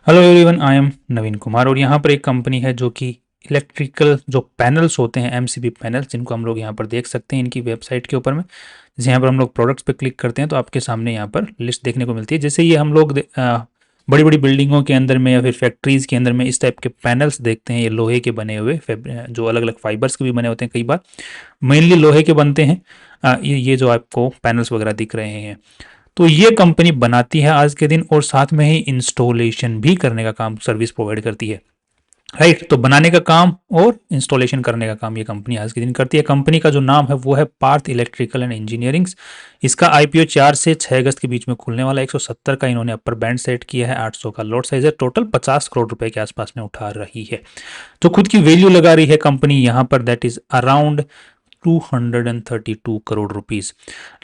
Hello everyone, I am नवीन कुमार और यहाँ पर एक कंपनी है जो कि इलेक्ट्रिकल जो पैनल्स होते हैं एमसीबी पैनल्स, जिनको हम लोग यहाँ पर देख सकते हैं इनकी वेबसाइट के ऊपर में। जैसे यहाँ पर हम लोग प्रोडक्ट्स पे क्लिक करते हैं तो आपके सामने यहाँ पर लिस्ट देखने को मिलती है। जैसे ये हम लोग बड़ी बड़ी बिल्डिंगों के अंदर में या फिर फैक्ट्रीज़ के अंदर में इस टाइप के पैनल्स देखते हैं। ये लोहे के बने हुए जो अलग अलग फाइबर्स के भी बने होते हैं, कई बार मेनली लोहे के बनते हैं। ये जो आपको पैनल्स वगैरह दिख रहे हैं, तो ये कंपनी बनाती है आज के दिन और साथ में ही इंस्टॉलेशन भी करने का काम, सर्विस प्रोवाइड करती है। राइट, तो बनाने का काम और इंस्टॉलेशन करने का काम ये कंपनी आज के दिन करती है। कंपनी का जो नाम है वो है पार्थ इलेक्ट्रिकल एंड इंजीनियरिंग। इसका आईपीओ 4 से 6 अगस्त के बीच में खुलने वाला है। 170 का इन्होंने अपर बैंड सेट किया है, 800 का लॉट साइज है, टोटल 50 करोड़ रुपए के आसपास में उठा रही है। तो खुद की वैल्यू लगा रही है कंपनी यहाँ पर, that is around 232 crore rupees.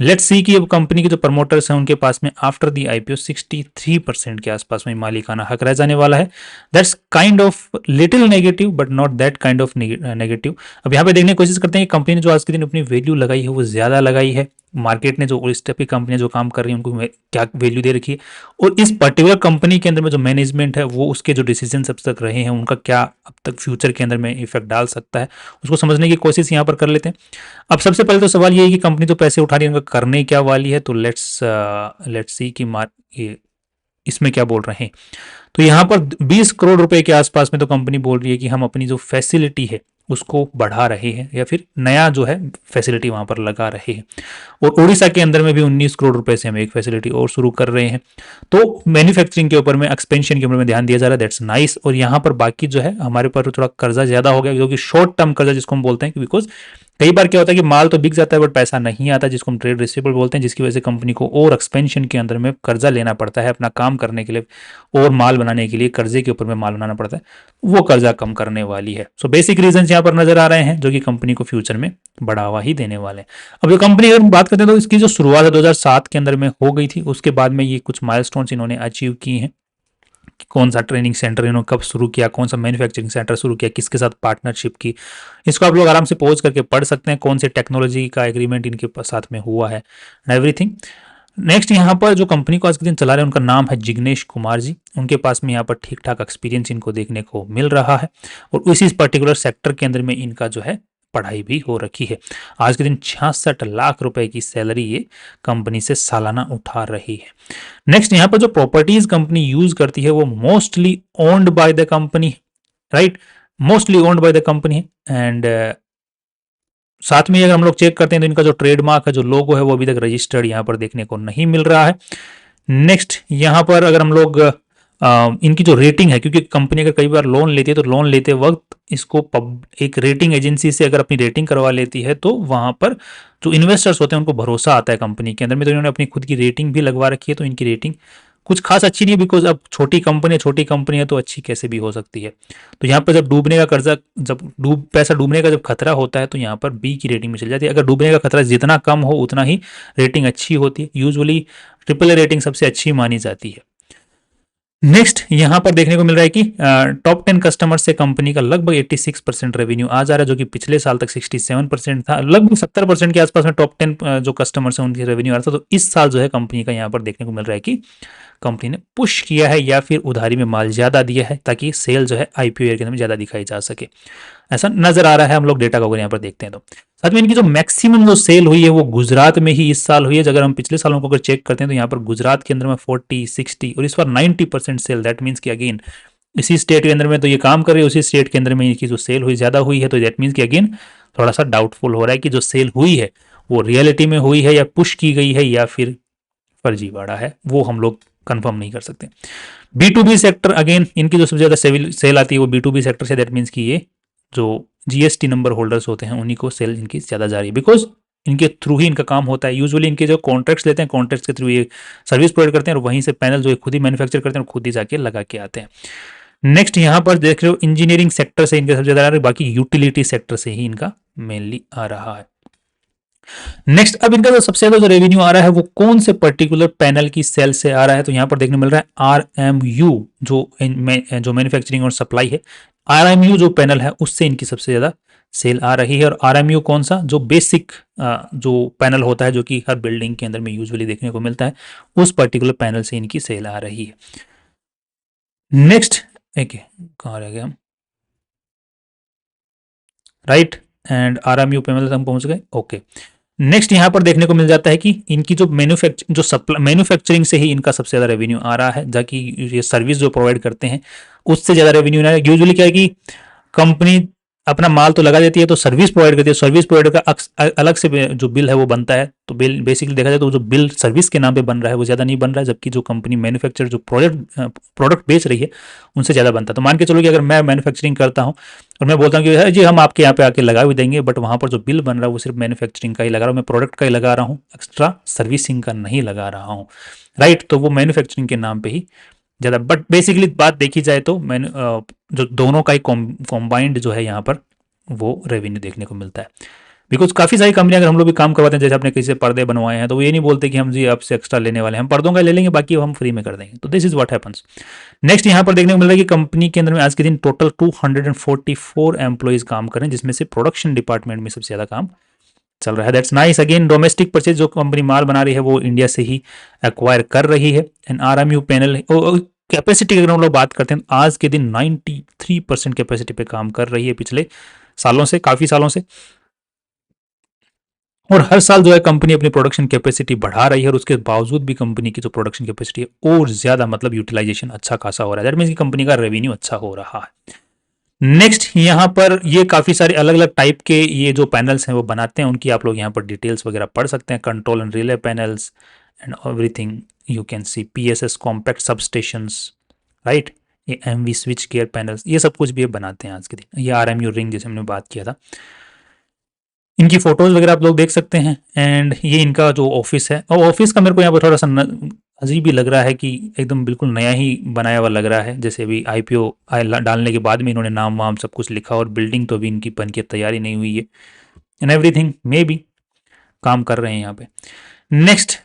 Let's see कि अब कंपनी के जो प्रमोटर्स हैं उनके पास में आफ्टर दी आईपीओ 63% के आसपास में मालिकाना हक रह जाने वाला है। That's kind of little negative but not that kind of negative. अब यहाँ पे देखने की कोशिश करते हैं कि कंपनी ने जो आज के दिन अपनी वैल्यू लगाई है वो ज्यादा लगाई है, मार्केट ने जो इस टाइप की कंपनियां जो काम कर रही है उनको क्या वैल्यू दे रखी है, और इस पर्टिकुलर कंपनी के अंदर में जो मैनेजमेंट है वो उसके जो डिसीजन अब तक रहे हैं उनका क्या अब तक फ्यूचर के अंदर में इफेक्ट डाल सकता है, उसको समझने की कोशिश यहाँ पर कर लेते हैं। अब सबसे पहले तो सवाल ये है कि कंपनी तो पैसे उठा रही है, उनका करने क्या वाली है। तो लेट्स सी कि ये इसमें क्या बोल रहे हैं। तो यहाँ पर 20 करोड़ रुपए के आसपास में तो कंपनी बोल रही है कि हम अपनी जो फैसिलिटी है उसको बढ़ा रहे हैं या फिर नया जो है फैसिलिटी वहां पर लगा रहे हैं। और उड़ीसा के अंदर में भी 19 करोड़ रुपए से हम एक फैसिलिटी और शुरू कर रहे हैं। तो मैन्युफैक्चरिंग के ऊपर में, एक्सपेंशन के ऊपर में ध्यान दिया जा रहा है, दैट्स नाइस। और यहाँ पर बाकी जो है हमारे पर थोड़ा कर्जा ज्यादा हो गया, जो कि शॉर्ट टर्म कर्जा जिसको हम बोलते हैं, बिकॉज कई बार क्या होता है कि माल तो बिक जाता है बट पैसा नहीं आता, जिसको हम ट्रेड रिसीवेबल बोलते हैं, जिसकी वजह से कंपनी को और एक्सपेंशन के अंदर में कर्जा लेना पड़ता है अपना काम करने के लिए, और माल बनाने के लिए कर्जे के ऊपर में माल बनाना पड़ता है। वो कर्जा कम करने वाली है। सो बेसिक रीजन यहाँ पर नजर आ रहे हैं जो कि कंपनी को फ्यूचर में बढ़ावा ही देने वाले हैं। अब ये कंपनी अगर बात करते हैं तो इसकी जो शुरुआत है 2007 के अंदर में हो गई थी। उसके बाद में ये कुछ माइलस्टोन्स इन्होंने अचीव किए हैं। कौन सा ट्रेनिंग सेंटर इन्होंने कब शुरू किया, कौन सा मैन्युफैक्चरिंग सेंटर शुरू किया, किसके साथ पार्टनरशिप की, इसको आप लोग आराम से पॉज करके पढ़ सकते हैं। कौन से टेक्नोलॉजी का एग्रीमेंट इनके साथ में हुआ है, एवरीथिंग। नेक्स्ट यहाँ पर जो कंपनी को आज के दिन चला रहे हैं उनका नाम है जिग्नेश कुमार जी। उनके पास में यहाँ पर ठीक ठाक एक्सपीरियंस इनको देखने को मिल रहा है और उसी पर्टिकुलर सेक्टर के अंदर में इनका जो है पढ़ाई भी हो रखी है। आज के दिन 66 लाख रुपए की सैलरी ये कंपनी से सालाना उठा रही है। नेक्स्ट यहाँ पर जो प्रॉपर्टीज कंपनी यूज करती है वो mostly owned by the company, right, mostly owned by the company है। एंड साथ में अगर हम लोग चेक करते हैं तो इनका जो ट्रेडमार्क है, जो लोगो है, वो अभी तक रजिस्टर्ड यहाँ पर देखने को नहीं मिल रहा है। नेक्स्ट यहाँ पर अगर हम लोग इनकी जो रेटिंग है, क्योंकि कंपनी अगर कई बार लोन लेती है तो लोन लेते वक्त इसको एक रेटिंग एजेंसी से अगर अपनी रेटिंग करवा लेती है तो वहां पर जो इन्वेस्टर्स होते हैं उनको भरोसा आता है कंपनी के अंदर में। तो इन्होंने अपनी खुद की रेटिंग भी लगवा रखी है। तो इनकी रेटिंग कुछ खास अच्छी नहीं है, बिकॉज अब छोटी कंपनी है तो अच्छी कैसे भी हो सकती है। तो यहाँ पर जब डूबने का कर्जा, जब पैसा डूबने का जब खतरा होता है तो यहाँ पर बी की रेटिंग में चल जाती है। अगर डूबने का खतरा जितना कम हो उतना ही रेटिंग अच्छी होती है। यूजुअली ट्रिपल ए रेटिंग सबसे अच्छी मानी जाती है। नेक्स्ट यहाँ पर देखने को मिल रहा है कि टॉप 10 कस्टमर से कंपनी का लगभग 86% रेवेन्यू आ जा रहा है, जो कि पिछले साल तक 67% था। लगभग 70% के आसपास में टॉप 10 जो कस्टमर्स हैं उनकी रेवेन्यू आ रहा था। तो इस साल जो है कंपनी का यहाँ पर देखने को मिल रहा है कि कंपनी ने पुश किया है या फिर उधारी में माल ज्यादा दिया है ताकि सेल जो है आईपीओ ईयर के अंदर में ज्यादा दिखाई जा सके, ऐसा नजर आ रहा है। हम लोग डेटा को अगर यहाँ पर देखते हैं तो साथ में इनकी जो मैक्सिमम जो सेल हुई है वो गुजरात में ही इस साल हुई है। अगर हम पिछले सालों को अगर चेक करते हैं तो यहाँ पर गुजरात के अंदर में 40, 60 और इस बार 90% सेल। दैट मीन्स कि अगेन इसी स्टेट के अंदर में तो ये काम कर रही है, उसी स्टेट के अंदर में इनकी जो सेल हुई ज्यादा हुई है। तो दैट मीन्स कि अगेन थोड़ा सा डाउटफुल हो रहा है कि जो सेल हुई है वो रियलिटी में हुई है या पुश की गई है या फिर फर्जीवाड़ा है, वो हम लोग कंफर्म नहीं कर सकते। B2B सेक्टर, अगेन इनकी जो सबसे ज्यादा सेल आती है वो B2B सेक्टर से। दैट मीन्स कि ये जो जीएसटी नंबर होल्डर्स होते हैं उन्हीं को सेल इनकी ज्यादा जा रही है, बिकॉज इनके थ्रू ही इनका काम होता है। यूजुअली इनके जो कॉन्ट्रैक्ट्स लेते हैं, कॉन्ट्रैक्ट्स के थ्रू ये सर्विस प्रोवाइड करते हैं और वहीं से पैनल जो खुद ही मैन्युफैक्चर करते हैं और खुद ही जाके लगा के आते हैं। नेक्स्ट यहाँ पर देख रहे हो इंजीनियरिंग सेक्टर से इनका सबसे ज्यादा आ रहा है, बाकी यूटिलिटी सेक्टर से ही इनका मेनली आ रहा है। नेक्स्ट अब इनका जो सबसे ज्यादा जो रेवेन्यू आ रहा है वो कौन से पर्टिकुलर पैनल की सेल से आ रहा है। तो यहाँ पर देखने मिल रहा है RMU, जो मैन्युफैक्चरिंग और सप्लाई है। RMU जो पैनल है उससे इनकी सबसे ज्यादा सेल आ रही है। और RMU कौन सा, जो बेसिक जो पैनल होता है जो कि हर बिल्डिंग के अंदर में यूजुअली देखने को मिलता है, उस पर्टिकुलर पैनल से इनकी सेल आ रही है। नेक्स्ट एक कहाँ रह गए हम, राइट, एंड आरएमयू पेमेंट हम पहुंच गए, ओके। नेक्स्ट यहाँ पर देखने को मिल जाता है कि इनकी जो मैन्युफैक्चरिंग से ही इनका सबसे ज़्यादा रेवेन्यू आ रहा है, जाकि ये सर्विस जो प्रोवाइड करते हैं उससे ज़्यादा रेवेन्यू ना, यूजुअली क्या है कि कंपनी अपना माल तो लगा देती है तो सर्विस प्रोवाइड करती है, सर्विस प्रोवाइडर का अलग से जो बिल है वो बनता है, तो बिल बेसिकली देखा जाए तो जो बिल सर्विस के नाम पे बन रहा है वो ज़्यादा नहीं बन रहा है, जबकि जो कंपनी मैन्युफैक्चर जो प्रोडक्ट बेच रही है उनसे ज़्यादा बनता है। तो मान के चलो कि अगर मैं मैन्युफैक्चरिंग करता हूँ और मैं बोलता हूँ कि जी हम आपके यहाँ पे आके लगा भी देंगे, बट वहाँ पर जो बिल बन रहा है वो सिर्फ मैन्युफैक्चरिंग का ही लगा रहा हूँ, मैं प्रोडक्ट का ही लगा रहा हूँ, एक्स्ट्रा सर्विसिंग का नहीं लगा रहा हूँ, राइट। तो वो मैन्युफैक्चरिंग के नाम पे ही ज़्यादा, बट बेसिकली बात देखी जाए तो मैंने जो दोनों का ही कॉम्बाइंड जो है यहाँ पर वो रेवेन्यू देखने को मिलता है। बिकॉज काफ़ी सारी कंपनियां अगर हम लोग भी काम करवाते हैं, जैसे आपने किसी से पर्दे बनवाए हैं, तो वो ये नहीं बोलते कि हम जी आपसे एक्स्ट्रा लेने वाले हैं, हम पर्दों का ले लेंगे बाकी हम फ्री में कर देंगे। तो this is what happens. Next यहाँ पर देखने को मिल रहा है कि कंपनी के अंदर में आज के दिन टोटल 244 एम्प्लॉइज काम कर रहे हैं, जिसमें से प्रोडक्शन डिपार्टमेंट में सबसे ज़्यादा काम चल रहा है। That's nice. Again domestic purchase जो कंपनी माल बना रही है वो इंडिया से ही एक्वायर कर रही है। एंड आरएमयू पैनल कैपेसिटी की अगर हम लोग बात करते हैं, आज के दिन 93% कैपेसिटी पे काम कर रही है पिछले सालों से, काफ़ी सालों से। और हर साल जो है कंपनी अपनी प्रोडक्शन कैपेसिटी बढ़ा रही है, और उसके बावजूद भी कंपनी की जो प्रोडक्शन कैपेसिटी है और ज़्यादा, मतलब यूटिलाइजेशन अच्छा खासा हो रहा है। दैट मीन्स की कंपनी का रेवेन्यू अच्छा हो रहा है। नेक्स्ट यहाँ पर ये काफ़ी सारे अलग अलग टाइप के ये जो पैनल्स हैं वो बनाते हैं, उनकी आप लोग यहाँ पर डिटेल्स वगैरह पढ़ सकते हैं। Control and relay panels and everything you can see, PSS compact सब स्टेशंस, राइट, ये एमवी स्विच केयर पैनल्स, ये सब कुछ भी ये बनाते हैं आज के दिन। ये आरएमयू रिंग जैसे हमने बात किया था, इनकी फोटोज वगैरह आप लोग देख सकते हैं। एंड ये इनका जो ऑफिस है, और ऑफिस का मेरे को यहाँ पर थोड़ा सा अजीब ही लग रहा है कि एकदम बिल्कुल नया ही बनाया हुआ लग रहा है, जैसे अभी आईपीओ डालने के बाद में इन्होंने नाम वाम सब कुछ लिखा, और बिल्डिंग तो अभी इनकी बन के तैयारी नहीं हुई है। एंड एवरीथिंग मे बी काम कर रहे हैं यहाँ पे। नेक्स्ट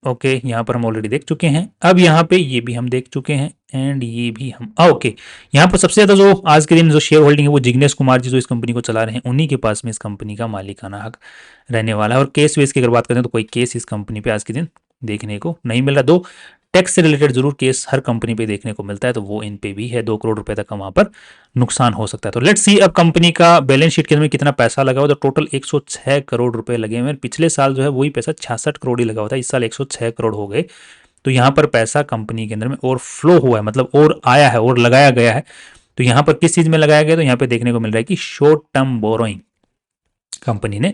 ओके, यहाँ पर हम ऑलरेडी देख चुके हैं। अब यहाँ पे ये भी हम देख चुके हैं, एंड ये भी हम ओके। यहाँ पर सबसे ज़्यादा जो आज के दिन जो शेयर होल्डिंग है वो जिग्नेश कुमार जी जो इस कंपनी को चला रहे हैं, उन्हीं के पास में इस कंपनी का मालिकाना हक रहने वाला है। और केस वेस की अगर बात करें तो कोई केस इस कंपनी पे आज के दिन देखने को नहीं मिल रहा। दो टैक्स से रिलेटेड जरूर केस हर कंपनी पे देखने को मिलता है, तो वो इन पे भी है, 2 करोड़ रुपए तक का वहां पर नुकसान हो सकता है। तो लेट्स सी अब कंपनी का बैलेंस शीट के अंदर में कितना पैसा लगा हुआ, तो टोटल 106 करोड़ रुपए लगे हुए हैं। पिछले साल जो है वही पैसा 66 करोड़ ही लगा हुआ था, इस साल 106 करोड़ हो गए। तो यहाँ पर पैसा कंपनी के अंदर में और फ्लो हुआ है, मतलब और आया है और लगाया गया है। तो यहाँ पर किस चीज में लगाया गया, तो यहाँ पे देखने को मिल रहा है कि शॉर्ट टर्म बोरोइंग, कंपनी ने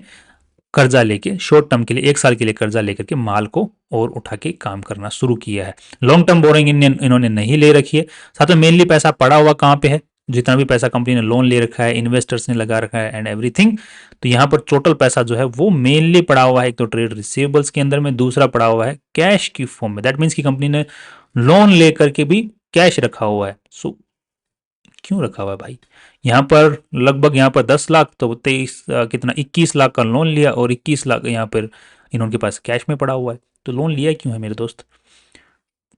कर्जा लेके शॉर्ट टर्म के लिए 1 साल के लिए कर्जा लेकर के माल को और उठा के काम करना शुरू किया है। लॉन्ग टर्म बोरिंग इन्होंने नहीं ले रखी है। साथ में मेनली पैसा पड़ा हुआ कहाँ पे है, जितना भी पैसा कंपनी ने लोन ले रखा है, इन्वेस्टर्स ने लगा रखा है एंड एवरीथिंग, तो यहाँ पर टोटल पैसा जो है वो मेनली पड़ा हुआ है, एक तो ट्रेड रिसीवेबल्स के अंदर में, दूसरा पड़ा हुआ है कैश की फॉर्म में। दैट मीन्स की कंपनी ने लोन लेकर के भी कैश रखा हुआ है। सो क्यों रखा हुआ है भाई, यहाँ पर लगभग यहाँ पर 10 लाख, तो 23 कितना 21 लाख का लोन लिया, और 21 लाख यहाँ पर इनके पास कैश में पड़ा हुआ है। तो लोन लिया क्यों है मेरे दोस्त,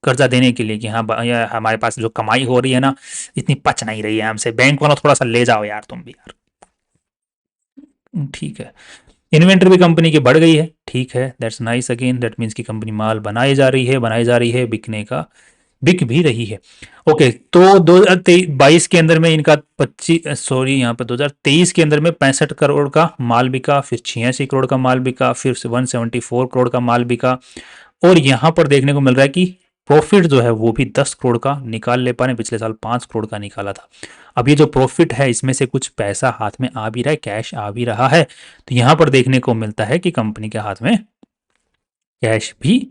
कर्जा देने के लिए कि हाँ यार हमारे पास जो कमाई हो रही है ना इतनी पच नहीं रही है हमसे, बैंक वालों थोड़ा सा ले जाओ यार तुम भी यार। ठीक है। इन्वेंटरी भी कंपनी की बढ़ गई है, ठीक है, that's nice. Again that means की कंपनी माल बनाई जा रही है, बिकने का बिक भी रही है। ओके, तो 2022 के अंदर में इनका 25 सॉरी यहाँ पर 2023 के अंदर में 65 करोड़ का माल बिका, फिर 86 करोड़ का माल बिका, फिर 174 करोड़ का माल बिका। और यहाँ पर देखने को मिल रहा है कि प्रॉफिट जो है वो भी 10 करोड़ का निकाल ले पा रहे, पिछले साल 5 करोड़ का निकाला था। अब ये जो प्रॉफिट है इसमें से कुछ पैसा हाथ में आ भी रहा है, कैश आ भी रहा है। तो यहाँ पर देखने को मिलता है कि कंपनी के हाथ में कैश भी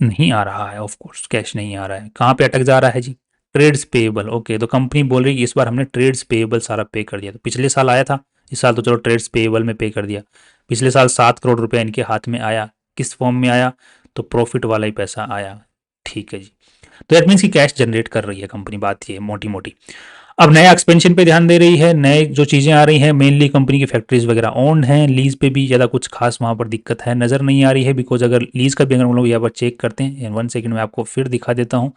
नहीं आ रहा है। ऑफ कोर्स कैश नहीं आ रहा है, कहाँ पे अटक जा रहा है जी, ट्रेड्स पेएबल। ओके, तो कंपनी बोल रही है कि इस बार हमने ट्रेड्स पेएबल सारा पे कर दिया। तो पिछले साल आया था, इस साल तो चलो ट्रेड्स पेएबल में पे कर दिया। पिछले साल 7 करोड़ रुपया इनके हाथ में आया, किस फॉर्म में आया, तो प्रॉफिट वाला ही पैसा आया। ठीक है जी, तो दैट मीन्स की कैश जनरेट कर रही है कंपनी, बात ये मोटी मोटी। अब नया एक्सपेंशन पे ध्यान दे रही है, नए जो चीज़ें आ रही हैं, मेनली कंपनी की फैक्ट्रीज वगैरह ओन्ड हैं, लीज पे भी ज़्यादा कुछ खास वहाँ पर दिक्कत है नज़र नहीं आ रही है। बिकॉज अगर लीज का भी अगर हम लोग यहाँ पर चेक करते हैं, 1 सेकेंड में आपको फिर दिखा देता हूँ,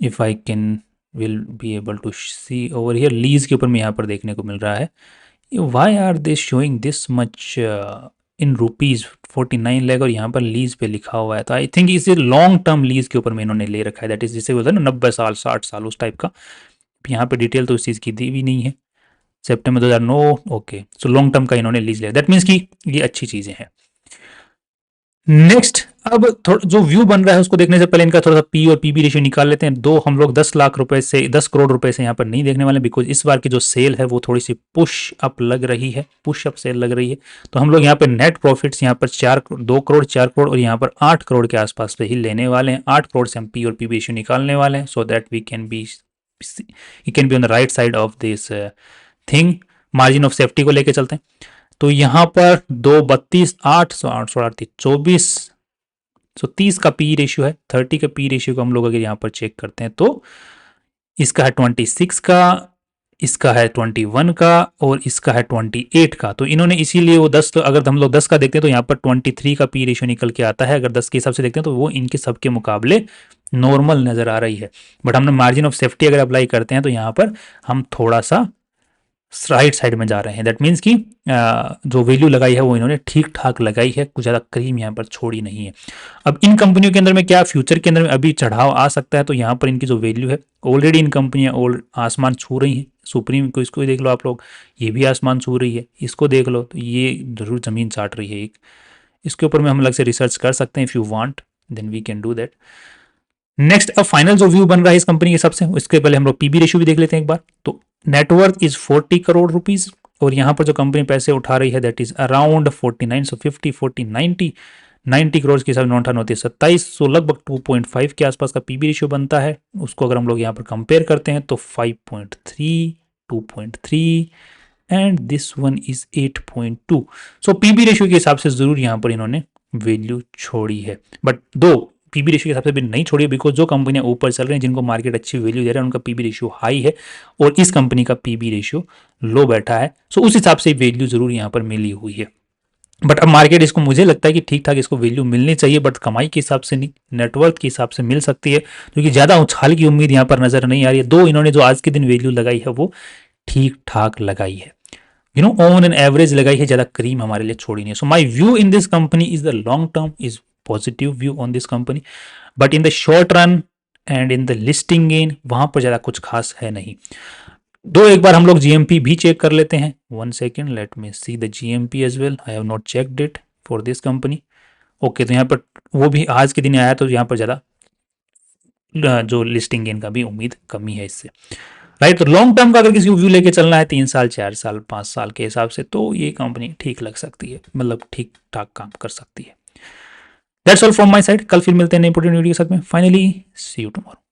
if I can will be able to see over here, lease के ऊपर में यहाँ पर देखने को मिल रहा है। Why are they showing this much in rupees 49 lakh और यहाँ पर लीज पे लिखा हुआ है, तो आई थिंक इसे लॉन्ग टर्म लीज के ऊपर में इन्होंने ले रखा है, दैट इज जिसे बोलते हैं ना 90 साल 60 साल उस टाइप का। यहाँ पे डिटेल तो इस चीज़ की दी भी नहीं है। सितंबर 2009, ओके, सो लॉन्ग टर्म का इन्होंने लीज लिया, दैट मीन्स कि ये अच्छी चीज़ें हैं। नेक्स्ट, अब थोड़ा जो व्यू बन रहा है उसको देखने से पहले इनका थोड़ा सा पी और पीबी रेशियो निकाल लेते हैं। दो हम लोग 10 लाख रुपए से 10 करोड़ रुपए से यहाँ पर नहीं देखने वाले, बिकॉज इस बार की जो सेल है वो थोड़ी सी पुश अप लग रही है, पुश अप सेल लग रही है। तो हम लोग यहाँ पर नेट प्रॉफिट्स यहाँ पर 2 करोड़ 4 करोड़ और यहाँ पर 8 करोड़ के आसपास पे ही लेने वाले हैं। 8 करोड़ से हम पी और पीबी रेशियो निकालने वाले हैं, so that we can be on the right side of this thing. Margin of safety को लेके चलते हैं, तो यहाँ पर 2 32 8 24 30 का पी रेशियो है। 30 का पी रेशियो को हम लोग अगर यहाँ पर चेक करते हैं तो इसका है 26 का, इसका है 21 का और इसका है 28 का। तो इन्होंने इसीलिए वो 10, तो अगर हम लोग 10 का देखते हैं तो यहाँ पर 23 का पी रेशियो निकल के आता है। अगर 10 के हिसाब से देखते हैं तो वो इनके सबके मुकाबले नॉर्मल नज़र आ रही है। बट हमने मार्जिन ऑफ सेफ्टी अगर अप्लाई करते हैं तो यहाँ पर हम थोड़ा सा राइट साइड में जा रहे हैं। दैट मीन्स कि जो वैल्यू लगाई है वो इन्होंने ठीक ठाक लगाई है, कुछ ज़्यादा क्रीम यहाँ पर छोड़ी नहीं है। अब इन कंपनियों के अंदर में क्या फ्यूचर के अंदर में अभी चढ़ाव आ सकता है, तो यहाँ पर इनकी जो वैल्यू है ऑलरेडी इन कंपनियाँ आसमान छू रही हैं। सुप्रीम को इसको देख लो आप लोग, ये भी आसमान छू रही है, इसको देख लो तो ये जरूर ज़मीन चाट रही है एक। इसके ऊपर में हम अलग से रिसर्च कर सकते हैं, if you want then we can do that. Next, अब फाइनल जो व्यू बन रहा है इस कंपनी के हिसाब से, इसके पहले हम लोग पीबी रेशियो भी देख लेते हैं एक बार। तो नेटवर्थ इज 40 करोड़ रुपीज और यहाँ पर जो कंपनी पैसे उठा रही है दैट इज अराउंड 49, सो 50 40 90 करोड़ के हिसाब से 9 27, सो लगभग 2.5 के आसपास का पीबी रेशियो बनता है। उसको अगर हम लोग यहाँ पर कंपेयर करते हैं तो 5.3, 2.3 and this one is 8.2। So PB ratio के हिसाब से जरूर यहाँ पर इन्होंने वैल्यू छोड़ी है, बट दो पीबी रेशियो के हिसाब से भी नहीं छोड़ी, बिकॉज जो कंपनियां ऊपर चल रही हैं जिनको मार्केट अच्छी वैल्यू दे रहा है उनका पीबी रेशियो हाई है और इस कंपनी का पीबी रेशियो लो बैठा है। सो उस हिसाब से वैल्यू जरूर यहाँ पर मिली हुई है। बट अब मार्केट इसको, मुझे लगता है कि ठीक ठाक इसको वैल्यू मिलनी चाहिए, बट कमाई के हिसाब से नहीं, नेटवर्थ के हिसाब से मिल सकती है, क्योंकि ज़्यादा उछाल की उम्मीद यहाँ पर नजर नहीं आ रही है। दो इन्होंने जो आज के दिन वैल्यू लगाई है वो ठीक ठाक लगाई है, ऑन एन एवरेज लगाई है, ज़्यादा क्रीम हमारे लिए छोड़ी नहीं है। So my view in this company is the long term is positive view on this company, but in the short run and in the listing gain वहां पर ज़्यादा कुछ खास है नहीं। एक बार हम लोग जीएमपी भी चेक कर लेते हैं। 1 second, let me see the GMP as well, I have not checked it for this company. Okay, तो यहाँ पर वो भी आज के दिन आया, तो यहाँ पर ज़्यादा जो लिस्टिंग गेन का भी उम्मीद कमी है इससे, राइट। तो लॉन्ग टर्म का अगर किसी को व्यू लेके चलना है 3 साल 4 साल 5 साल के हिसाब से, तो ये कंपनी ठीक लग सकती है, मतलब ठीक ठाक काम कर सकती है। That's all from my side. कल फिर मिलते हैं नई इंपॉर्टेंट वीडियो के साथ में। Finally see you tomorrow.